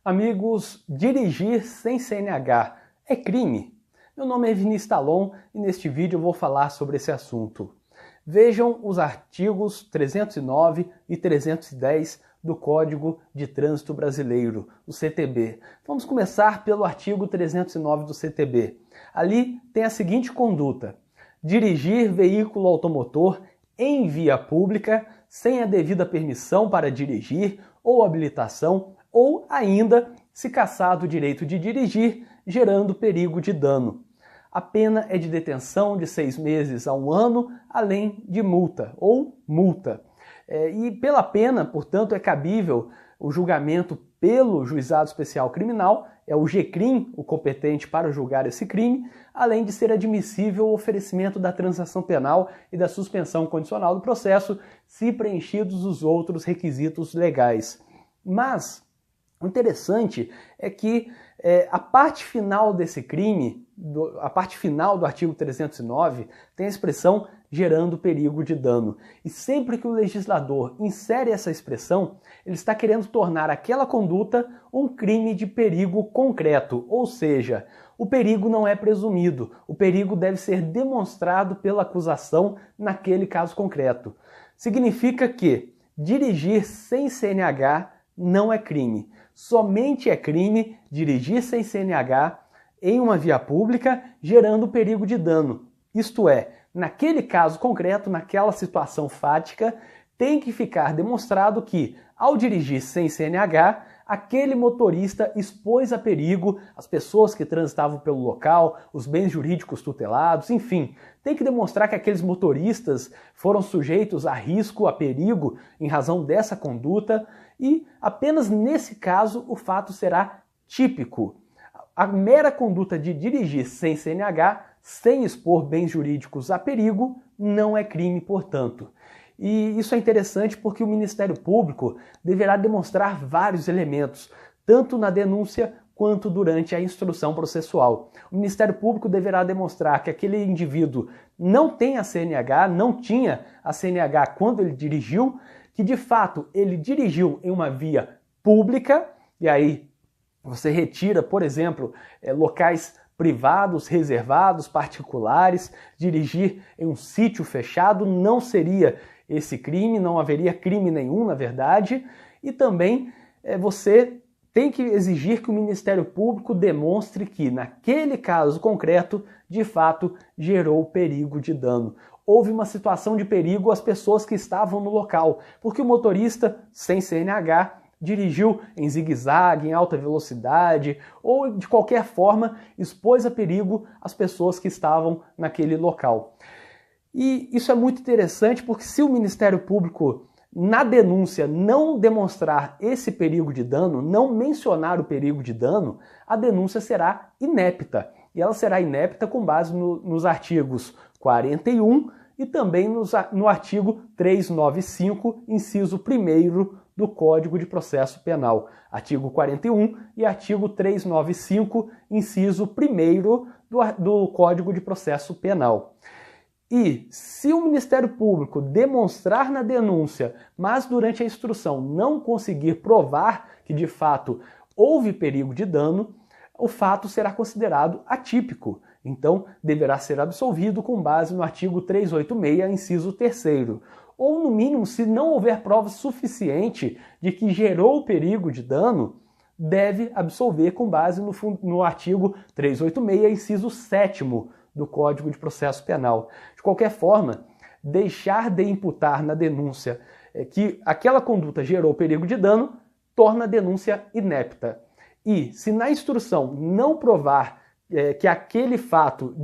Amigos, dirigir sem CNH é crime? Meu nome é Vinícius Talon e neste vídeo eu vou falar sobre esse assunto. Vejam os artigos 309 e 310 do Código de Trânsito Brasileiro, o CTB. Vamos começar pelo artigo 309 do CTB. Ali tem a seguinte conduta: dirigir veículo automotor em via pública sem a devida permissão para dirigir ou habilitação, ou ainda se cassado o direito de dirigir, gerando perigo de dano. A pena é de detenção de 6 meses a 1 ano, além de multa ou multa. E pela pena, portanto, é cabível o julgamento pelo Juizado Especial Criminal, é o GCRIM o competente para julgar esse crime, além de ser admissível o oferecimento da transação penal e da suspensão condicional do processo, se preenchidos os outros requisitos legais. Mas o interessante é que a parte final desse crime, a parte final do artigo 309, tem a expressão gerando perigo de dano. E sempre que o legislador insere essa expressão, ele está querendo tornar aquela conduta um crime de perigo concreto, ou seja, o perigo não é presumido, o perigo deve ser demonstrado pela acusação naquele caso concreto. Significa que dirigir sem CNH não é crime. Somente é crime dirigir sem CNH em uma via pública gerando perigo de dano. Isto é, naquele caso concreto, naquela situação fática, tem que ficar demonstrado que, ao dirigir sem CNH, aquele motorista expôs a perigo as pessoas que transitavam pelo local, os bens jurídicos tutelados, enfim. Tem que demonstrar que aqueles motoristas foram sujeitos a risco, a perigo, em razão dessa conduta, e apenas nesse caso o fato será típico. A mera conduta de dirigir sem CNH, sem expor bens jurídicos a perigo, não é crime, portanto. E isso é interessante porque o Ministério Público deverá demonstrar vários elementos, tanto na denúncia quanto durante a instrução processual. O Ministério Público deverá demonstrar que aquele indivíduo não tem a CNH, não tinha a CNH quando ele dirigiu, que de fato ele dirigiu em uma via pública, e aí você retira, por exemplo, locais privados, reservados, particulares. Dirigir em um sítio fechado não seria esse crime, não haveria crime nenhum, na verdade. E também você tem que exigir que o Ministério Público demonstre que, naquele caso concreto, de fato, gerou perigo de dano. Houve uma situação de perigo às pessoas que estavam no local, porque o motorista, sem CNH, dirigiu em zigue-zague, em alta velocidade, ou de qualquer forma expôs a perigo as pessoas que estavam naquele local. E isso é muito interessante porque se o Ministério Público, na denúncia, não demonstrar esse perigo de dano, não mencionar o perigo de dano, a denúncia será inépta. E ela será inépta com base nos artigos 41 e também no artigo 395, inciso 1º do Código de Processo Penal. Artigo 41 e artigo 395, inciso 1º do Código de Processo Penal. E se o Ministério Público demonstrar na denúncia, mas durante a instrução não conseguir provar que de fato houve perigo de dano, o fato será considerado atípico. Então, deverá ser absolvido com base no artigo 386, inciso 3º. Ou, no mínimo, se não houver prova suficiente de que gerou perigo de dano, deve absolver com base no artigo 386, inciso 7º do Código de Processo Penal. De qualquer forma, deixar de imputar na denúncia que aquela conduta gerou perigo de dano torna a denúncia inepta. E se na instrução não provar que aquele fato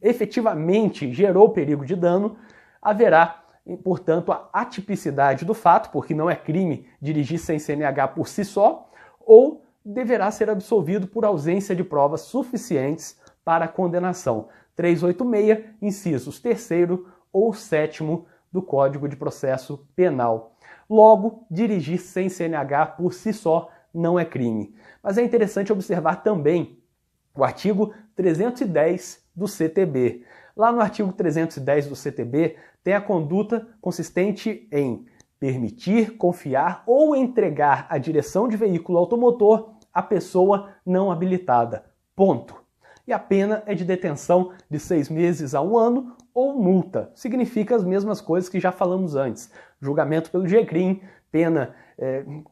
efetivamente gerou perigo de dano, haverá, portanto, a atipicidade do fato, porque não é crime dirigir sem CNH por si só, ou deverá ser absolvido por ausência de provas suficientes para a condenação. 386, incisos 3º ou 7º do Código de Processo Penal. Logo, dirigir sem CNH por si só não é crime. Mas é interessante observar também o artigo 310 do CTB. Lá no artigo 310 do CTB tem a conduta consistente em permitir, confiar ou entregar a direção de veículo automotor à pessoa não habilitada. Ponto. E a pena é de detenção de 6 meses a 1 ano ou multa. Significa as mesmas coisas que já falamos antes. Julgamento pelo GCRIM, pena,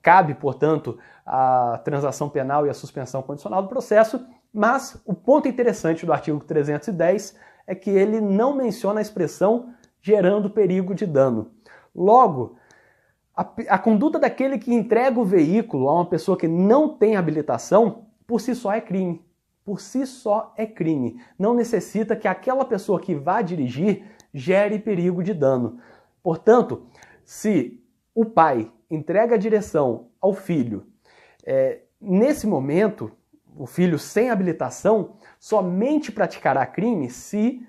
cabe, portanto, a transação penal e a suspensão condicional do processo, mas o ponto interessante do artigo 310 é que ele não menciona a expressão gerando perigo de dano. Logo, a conduta daquele que entrega o veículo a uma pessoa que não tem habilitação, por si só é crime. Por si só é crime. Não necessita que aquela pessoa que vá dirigir gere perigo de dano. Portanto, se o pai entrega a direção ao filho, nesse momento, o filho sem habilitação somente praticará crime se,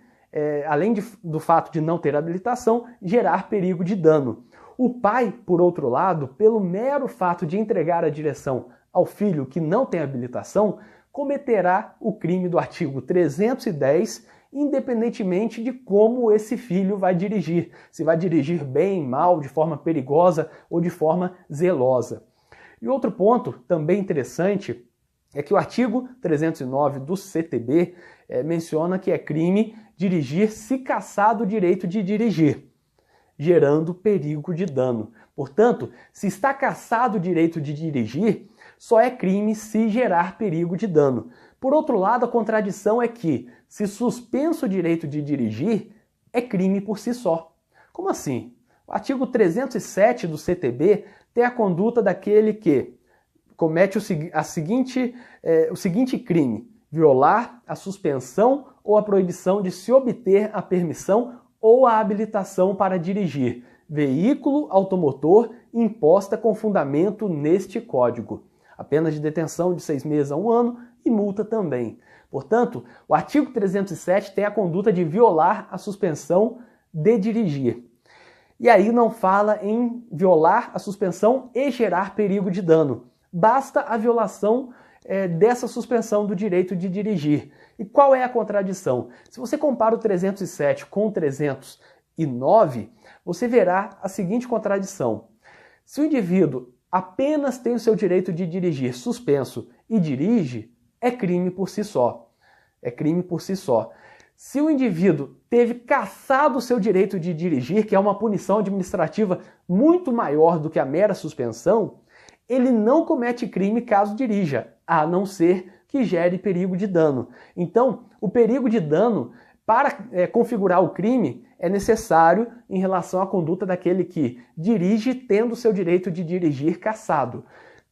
além do fato de não ter habilitação, gerar perigo de dano. O pai, por outro lado, pelo mero fato de entregar a direção ao filho que não tem habilitação, cometerá o crime do artigo 310, independentemente de como esse filho vai dirigir. Se vai dirigir bem, mal, de forma perigosa ou de forma zelosa. E outro ponto também interessante é que o artigo 309 do CTB menciona que é crime dirigir se cassado o direito de dirigir, gerando perigo de dano. Portanto, se está cassado o direito de dirigir, só é crime se gerar perigo de dano. Por outro lado, a contradição é que, se suspenso o direito de dirigir, é crime por si só. Como assim? O artigo 307 do CTB tem a conduta daquele que comete o seguinte crime: violar a suspensão ou a proibição de se obter a permissão ou a habilitação para dirigir veículo automotor imposta com fundamento neste Código. A pena de detenção de 6 meses a 1 ano e multa também. Portanto, o artigo 307 tem a conduta de violar a suspensão de dirigir. E aí não fala em violar a suspensão e gerar perigo de dano. Basta a violação dessa suspensão do direito de dirigir. E qual é a contradição? Se você compara o 307 com o 309, você verá a seguinte contradição. Se o indivíduo apenas tem o seu direito de dirigir suspenso e dirige, é crime por si só. É crime por si só. Se o indivíduo teve cassado o seu direito de dirigir, que é uma punição administrativa muito maior do que a mera suspensão, ele não comete crime caso dirija, a não ser que gere perigo de dano. Então, o perigo de dano, para configurar o crime, é necessário em relação à conduta daquele que dirige tendo o seu direito de dirigir cassado.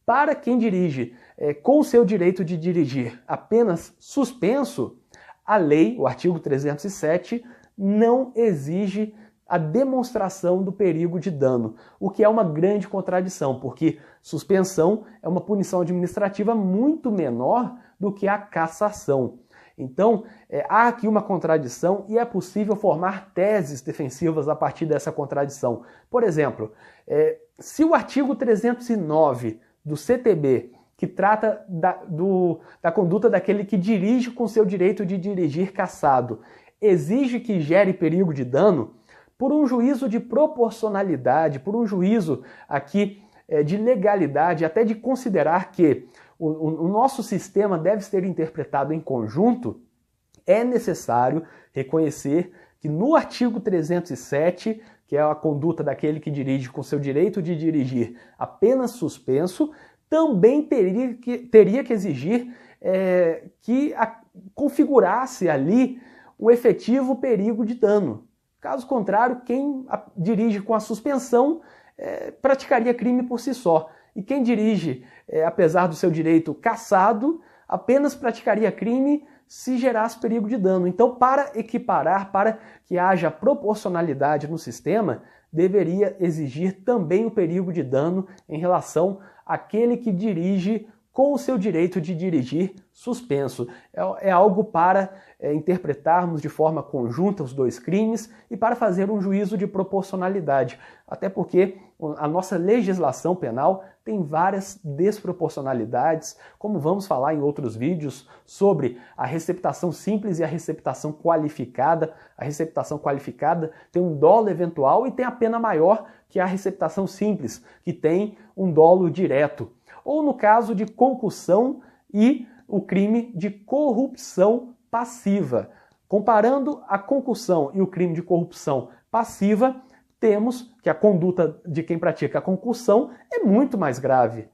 Para quem dirige com o seu direito de dirigir apenas suspenso, a lei, o artigo 307, não exige a demonstração do perigo de dano, o que é uma grande contradição, porque suspensão é uma punição administrativa muito menor do que a cassação. Então, há aqui uma contradição e é possível formar teses defensivas a partir dessa contradição. Por exemplo, se o artigo 309 do CTB, que trata da conduta daquele que dirige com seu direito de dirigir cassado, exige que gere perigo de dano, por um juízo de proporcionalidade, por um juízo aqui de legalidade, até de considerar que o nosso sistema deve ser interpretado em conjunto, é necessário reconhecer que no artigo 307, que é a conduta daquele que dirige com seu direito de dirigir apenas suspenso, também teria que exigir que configurasse ali o efetivo perigo de dano. Caso contrário, quem dirige com a suspensão praticaria crime por si só. E quem dirige, apesar do seu direito cassado, apenas praticaria crime se gerasse perigo de dano. Então, para equiparar, para que haja proporcionalidade no sistema, deveria exigir também o perigo de dano em relação àquele que dirige com o seu direito de dirigir suspenso. É algo para interpretarmos de forma conjunta os dois crimes e para fazer um juízo de proporcionalidade. Até porque a nossa legislação penal tem várias desproporcionalidades, como vamos falar em outros vídeos sobre a receptação simples e a receptação qualificada. A receptação qualificada tem um dolo eventual e tem a pena maior que a receptação simples, que tem um dolo direto. Ou no caso de concussão e o crime de corrupção passiva. Comparando a concussão e o crime de corrupção passiva, temos que a conduta de quem pratica a concussão é muito mais grave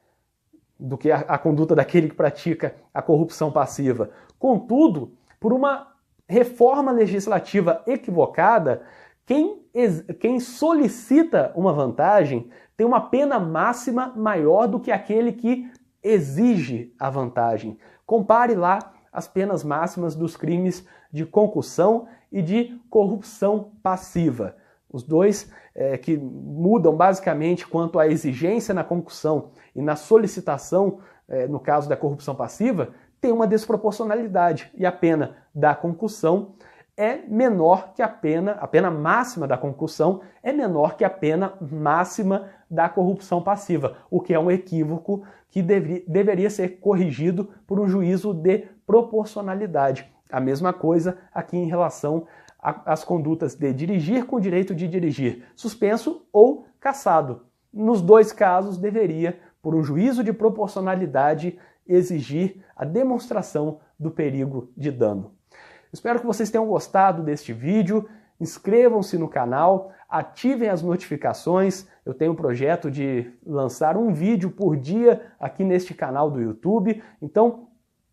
do que a conduta daquele que pratica a corrupção passiva. Contudo, por uma reforma legislativa equivocada, quem solicita uma vantagem tem uma pena máxima maior do que aquele que exige a vantagem. Compare lá as penas máximas dos crimes de concussão e de corrupção passiva. Os dois que mudam basicamente quanto à exigência na concussão e na solicitação, no caso da corrupção passiva, tem uma desproporcionalidade. E a pena da concussão é menor que a pena máxima da concussão é menor que a pena máxima da corrupção passiva, o que é um equívoco que deveria ser corrigido por um juízo de proporcionalidade. A mesma coisa aqui em relação às condutas de dirigir com direito de dirigir, suspenso ou cassado. Nos dois casos, deveria, por um juízo de proporcionalidade, exigir a demonstração do perigo de dano. Espero que vocês tenham gostado deste vídeo. Inscrevam-se no canal, ativem as notificações. Eu tenho um projeto de lançar um vídeo por dia aqui neste canal do YouTube. Então,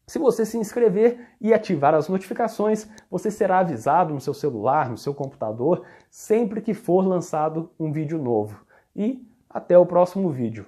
se você se inscrever e ativar as notificações, você será avisado no seu celular, no seu computador, sempre que for lançado um vídeo novo. E até o próximo vídeo.